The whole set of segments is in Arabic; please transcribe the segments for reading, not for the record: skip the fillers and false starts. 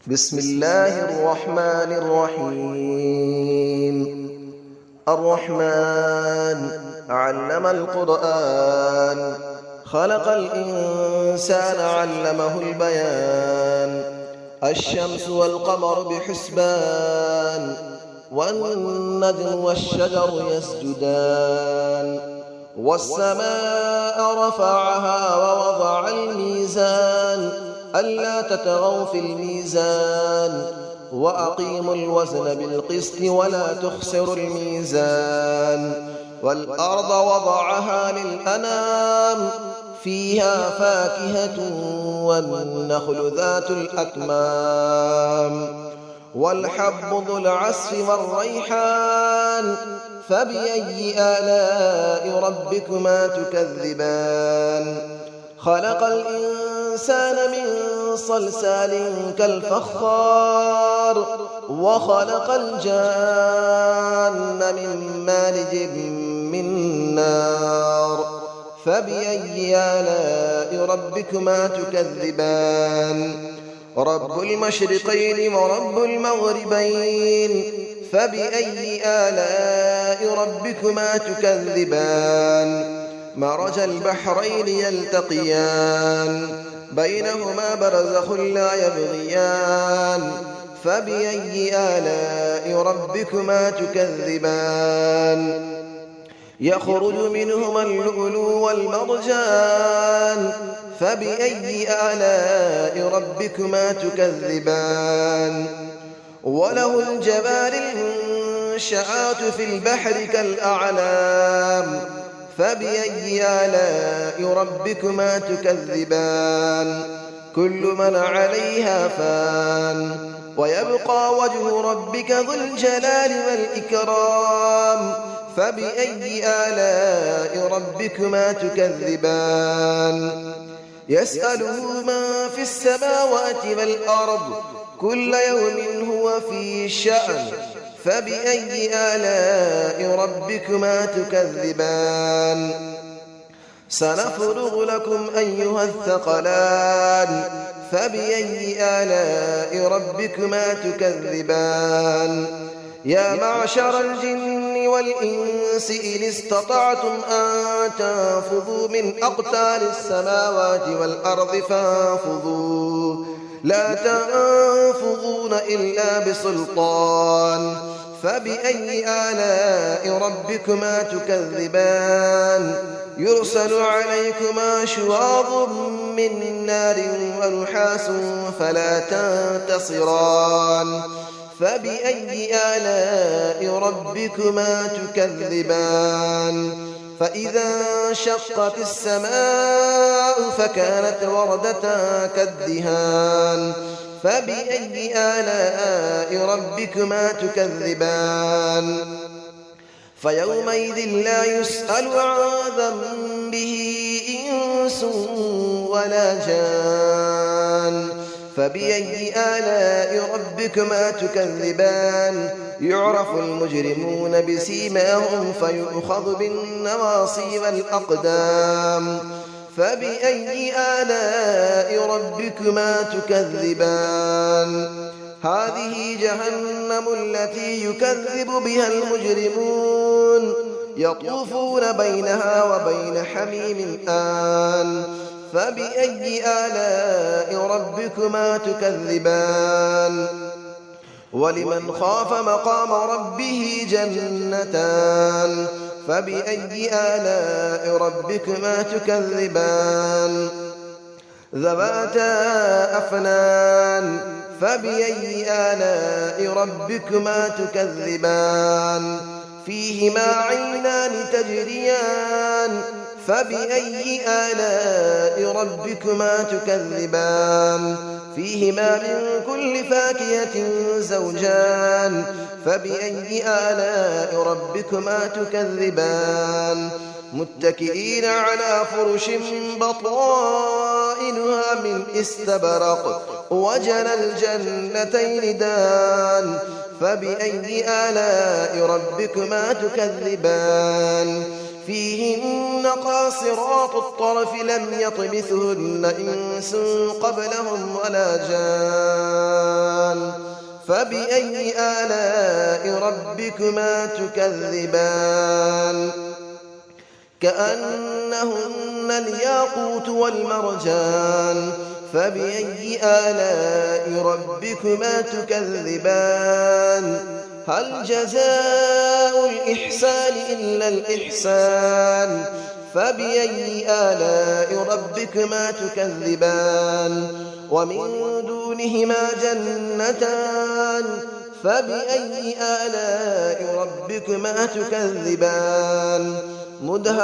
بسم الله الرحمن الرحيم. الرحمن علم القرآن، خلق الإنسان علمه البيان. الشمس والقمر بحسبان، والنجم والشجر يسجدان. والسماء رفعها ووضع الميزان، ألا تطغوا في الميزان، وأقيموا الوزن بالقسط ولا تخسروا الميزان. والأرض وضعها للأنام، فيها فاكهة والنخل ذات الأكمام، والحب ذو العصف والريحان. فبأي آلاء ربكما تكذبان؟ خلق الإنسان من صلصال كالفخار، وخلق الجان من مارج من نار. فبأي آلاء ربكما تكذبان؟ رب المشرقين ورب المغربين. فبأي آلاء ربكما تكذبان؟ مرج البحرين يلتقيان، بينهما برزخ لا يبغيان. فبأي آلاء ربكما تكذبان؟ يخرج منهما اللؤلؤ والمرجان. فبأي آلاء ربكما تكذبان؟ وله الجوار المنشآت في البحر كالأعلام. فبأي آلاء ربكما تكذبان؟ كل من عليها فان، ويبقى وجه ربك ذو الجلال والإكرام. فبأي آلاء ربكما تكذبان؟ يسأله من في السماوات والأرض، كل يوم هو في شأن. فبأي آلاء ربكما تكذبان؟ سنفرغ لكم أيها الثقلان. فبأي آلاء ربكما تكذبان؟ يا معشر الجن والإنس إن استطعتم أن تنفذوا من أقطار السماوات والأرض فانفذوا، لا تنفذون إلا بسلطان. فبأي آلاء ربكما تكذبان؟ يرسل عليكما شواظ من نار ونحاس فلا تنتصران. فبأي آلاء ربكما تكذبان؟ فإذا انشقت السماء فكانت وردة كالدهان. فبأي آلاء ربكما تكذبان؟ فيومئذ لا يسأل عن ذنبه إنس ولا جان. فبأي آلاء ربكما تكذبان؟ يعرف المجرمون بسيماهم فيؤخذ بالنواصي والأقدام. فبأي آلاء ربكما تكذبان؟ هذه جهنم التي يكذب بها المجرمون، يطوفون بينها وبين حميم آن. فبأي آلاء ربكما تكذبان؟ ولمن خاف مقام ربه جنتان. فبأي آلاء ربكما تكذبان؟ ذواتا أفنان. فبأي آلاء ربكما تكذبان؟ فيهما عينان تجريان. فبأي آلاء ربكما تكذبان؟ فيهما من كل فاكهة زوجان. فبأي آلاء ربكما تكذبان؟ متكئين على فرش بطائنها من استبرق، وجنى الجنتين دان. فبأي آلاء ربكما تكذبان؟ فيهن قاصرات الطرف لم يطمثهن إنس قبلهم ولا جان. فبأي آلاء ربكما تكذبان كأنهن الياقوت والمرجان فبأي آلاء ربكما تكذبان هل جزاء الإحسان إلا الإحسان فبأي آلاء ربكما تكذبان ومن دونهما جنتان فبأي آلاء ربكما تكذبان مدهامتان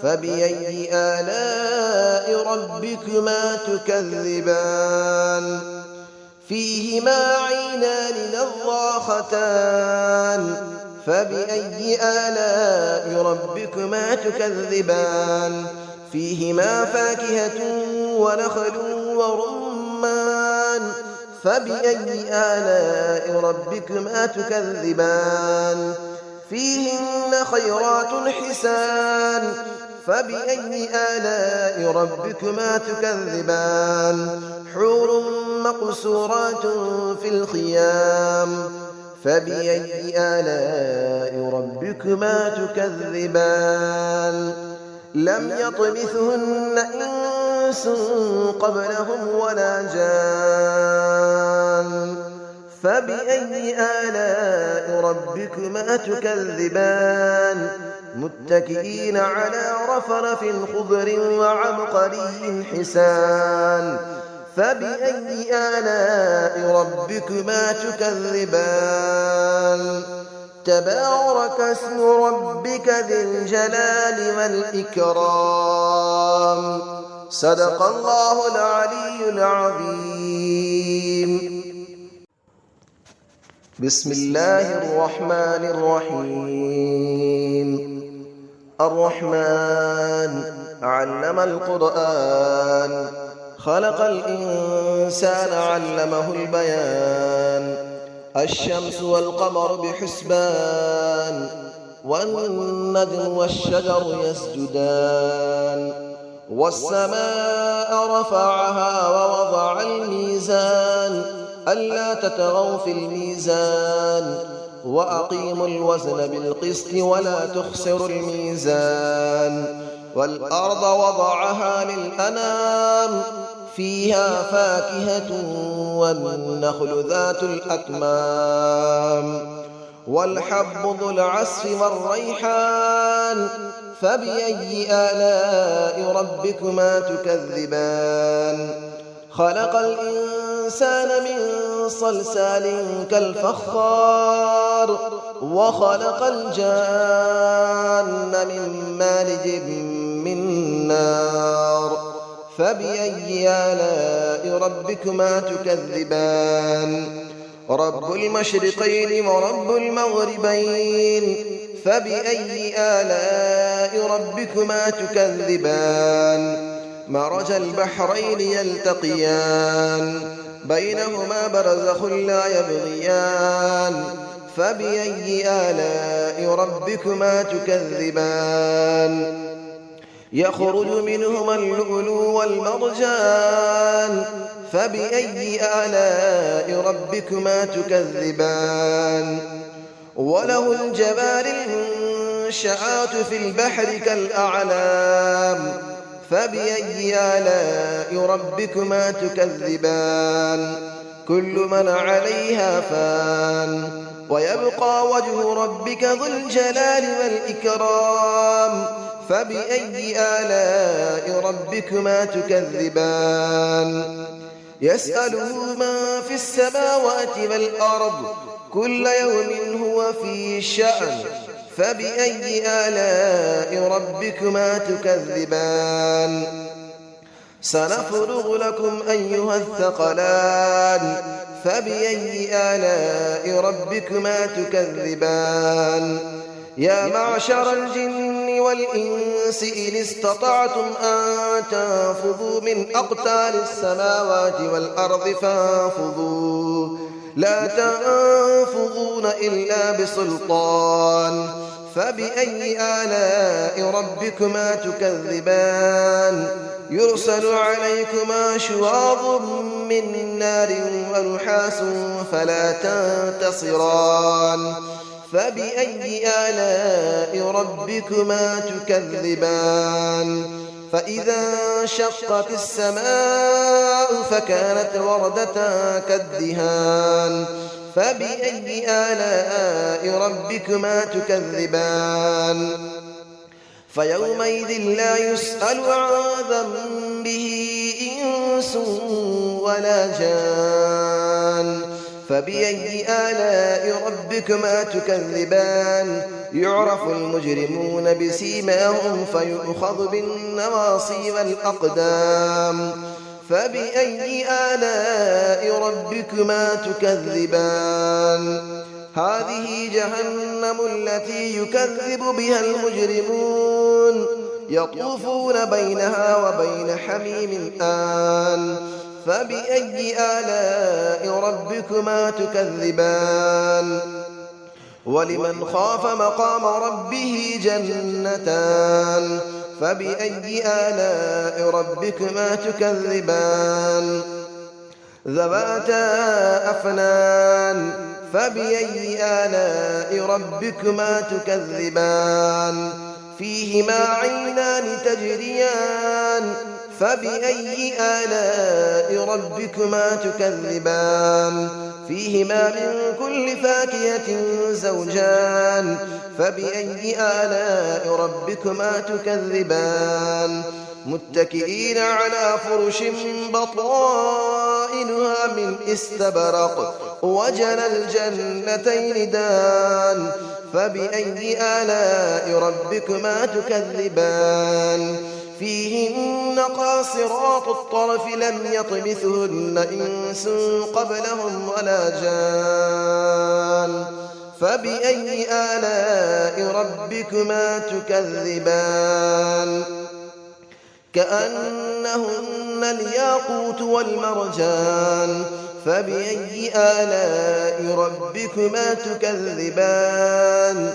فبأي آلاء ربكما تكذبان فيهما عينان نضاختان فبأي آلاء ربكما تكذبان فيهما فاكهة ونخل ورمان فبأي آلاء ربكما تكذبان فيهن خيرات حسان فبأي آلاء ربكما تكذبان حور مقصورات في الخيام فبأي آلاء ربكما تكذبان لم يطمثهن إنس قبلهم ولا جان فبأي آلاء ربكما تكذبان متكئين على رفرف خضر وعبقري حسان فبأي آلاء ربكما تكذبان تبارك اسم ربك ذي الجلال والإكرام صدق الله العلي العظيم بسم الله الرحمن الرحيم الرحمن علم القرآن خلق الإنسان علمه البيان الشمس والقمر بحسبان والنجم والشجر يسجدان والسماء رفعها ووضع الميزان ألا تطغوا في الميزان وأقيموا الوزن بالقسط ولا تخسروا الميزان والأرض وضعها للأنام فيها فاكهة والنخل ذات الأكمام والحب ذو العصف والريحان فبأي آلاء ربكما تكذبان خلق الإنسان من صلصال كالفخار وخلق الجان من مارج من نار فبأي آلاء ربكما تكذبان رب المشرقين ورب المغربين فبأي آلاء ربكما تكذبان مرج البحرين يلتقيان بينهما برزخ لا يبغيان فبأي آلاء ربكما تكذبان يخرج منهما اللؤلؤ والمرجان فبأي آلاء ربكما تكذبان وله الجبال المنشآت في البحر كالأعلام فبأي آلاء ربكما تكذبان كل من عليها فان ويبقى وجه ربك ذو الجلال والإكرام فبأي آلاء ربكما تكذبان يسأله من في السماوات والأرض كل يوم هو في شأن فبأي آلاء ربكما تكذبان سنفرغ لكم أيها الثقلان فبأي آلاء ربكما تكذبان يا معشر الجن والإنس إن استطعتم أن تنفذوا من أقطار السماوات والأرض فانفذوا لا تنفذون إلا بسلطان فبأي آلاء ربكما تكذبان يرسل عليكما شواظ من نار ونحاس فلا تنتصران فبأي آلاء ربكما تكذبان فإذا انشقت السماء فكانت وردة كالدهان فبأي آلاء ربكما تكذبان فيومئذ لا يسأل عن ذنبه إنس ولا جان فبأي آلاء ربكما تكذبان يعرف المجرمون بسيماهم فيؤخذ بالنواصي والأقدام فبأي آلاء ربكما تكذبان هذه جهنم التي يكذب بها المجرمون يطوفون بينها وبين حميم آن فبأي آلاء ربكما تكذبان ولمن خاف مقام ربه جنتان فبأي آلاء ربكما تكذبان ذواتا أفنان فبأي آلاء ربكما تكذبان فيهما عينان تجريان فبأي آلاء ربكما تكذبان فيهما من كل فاكهة زوجان فبأي آلاء ربكما تكذبان متكئين على فرش بطائنها من استبرق وجنى الجنتين دان فبأي آلاء ربكما تكذبان فيهن قاصرات الطرف لم يطمثهن إنس قبلهم ولا جان فبأي آلاء ربكما تكذبان كأنهن الياقوت والمرجان فبأي آلاء ربكما تكذبان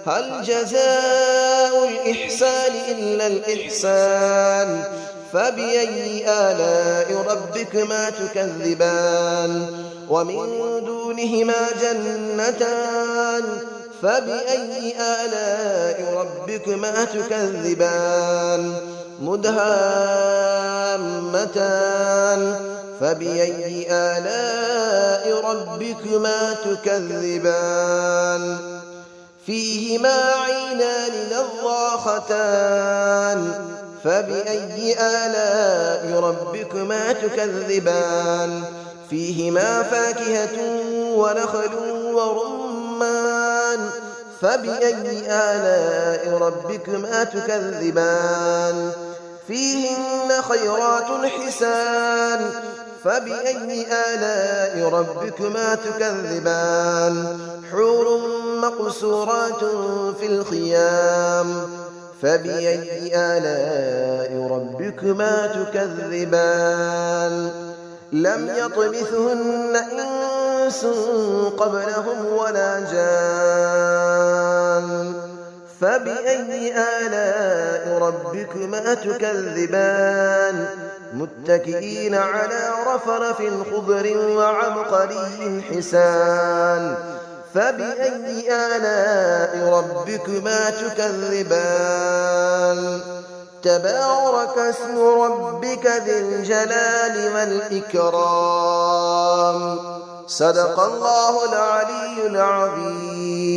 هل جزاء الإحسان إلا الإحسان فبأي آلاء ربكما تكذبان ومن دونهما جنتان فبأي آلاء ربكما تكذبان مدهامتان فبأي آلاء ربكما تكذبان فيهما عينان نضاختان فبأي آلاء ربكما تكذبان فيهما فاكهة ونخل ورمان فبأي آلاء ربكما تكذبان فيهن خيرات حسان فبأي آلاء ربكما تكذبان حور مقصورات في الخيام فبأي آلاء ربكما تكذبان لم يطمثهن إنس قبلهم ولا جان فبأي آلاء ربكما تكذبان متكئين على رفرف خضر وعبقري حسان فبأي آلاء ربكما تكذبان تبارك اسم ربك ذي الجلال والإكرام صدق الله العلي العظيم.